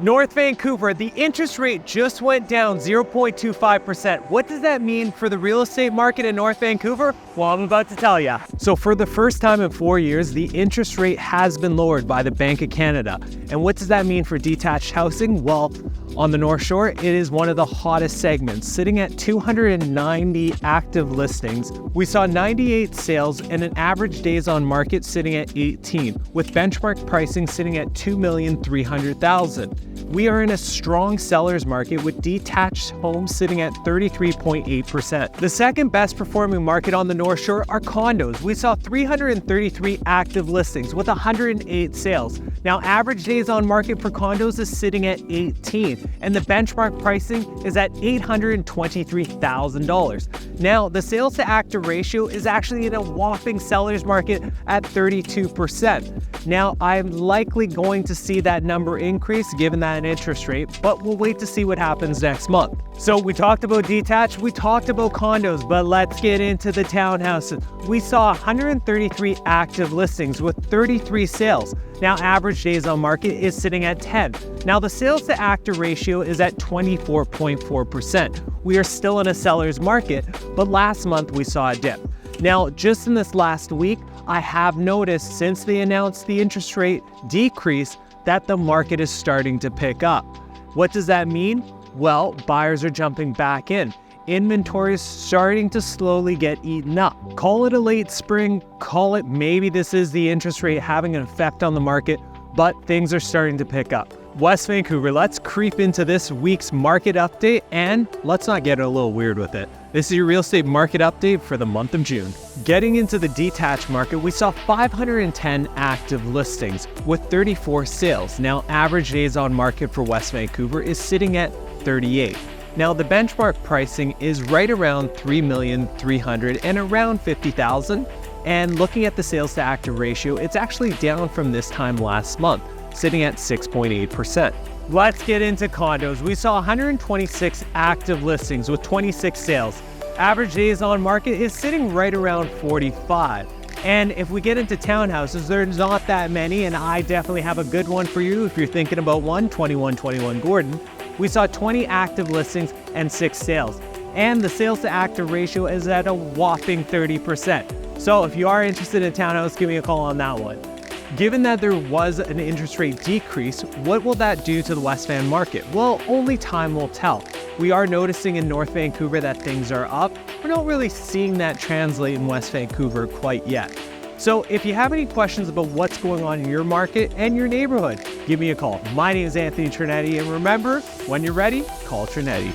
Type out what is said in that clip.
North Vancouver, the interest rate just went down 0.25%. What does that mean for the real estate market in North Vancouver? Well, I'm about to tell you. So for the first time in 4 years, the interest rate has been lowered by the Bank of Canada. And what does that mean for detached housing? Well, on the North Shore, it is one of the hottest segments, sitting at 290 active listings. We saw 98 sales and an average days on market sitting at 18, with benchmark pricing sitting at $2,300,000. We are in a strong seller's market with detached homes sitting at 33.8%. The second best performing market on the North Shore are condos. We saw 333 active listings with 108 sales. Now, average days on market for condos is sitting at 18, and the benchmark pricing is at $823,000. Now, the sales to active ratio is actually in a whopping seller's market at 32%. Now, I'm likely going to see that number increase given that interest rate, but we'll wait to see what happens next month. So we talked about detached, we talked about condos, but let's get into the townhouses. We saw 133 active listings with 33 sales. Now, average days on market is sitting at 10. Now, the sales to active ratio is at 24.4%. We are still in a seller's market, but last month we saw a dip. Now, just in this last week, I have noticed since they announced the interest rate decrease that the market is starting to pick up. What does that mean? Well, buyers are jumping back in. Inventory is starting to slowly get eaten up. Call it a late spring, call it maybe this is the interest rate having an effect on the market, but things are starting to pick up. West Vancouver, let's creep into this week's market update, and let's not get a little weird with it. This is your real estate market update for the month of June. Getting into the detached market, we saw 510 active listings with 34 sales. Now, average days on market for West Vancouver is sitting at 38. Now, the benchmark pricing is right around $3,300,000 and around $50,000. And looking at the sales to active ratio, it's actually down from this time last month, sitting at 6.8%. Let's get into condos. We saw 126 active listings with 26 sales. Average days on market is sitting right around 45. And if we get into townhouses, there's not that many, and I definitely have a good one for you if you're thinking about one, 2121 Gordon. We saw 20 active listings and 6 sales. And the sales to active ratio is at a whopping 30%. So if you are interested in a townhouse, give me a call on that one. Given that there was an interest rate decrease, what will that do to the West Van market? Well, only time will tell. We are noticing in North Vancouver that things are up. We're not really seeing that translate in West Vancouver quite yet. So if you have any questions about what's going on in your market and your neighborhood, give me a call. My name is Anthony Trinetti, and remember, when you're ready, call Trinetti.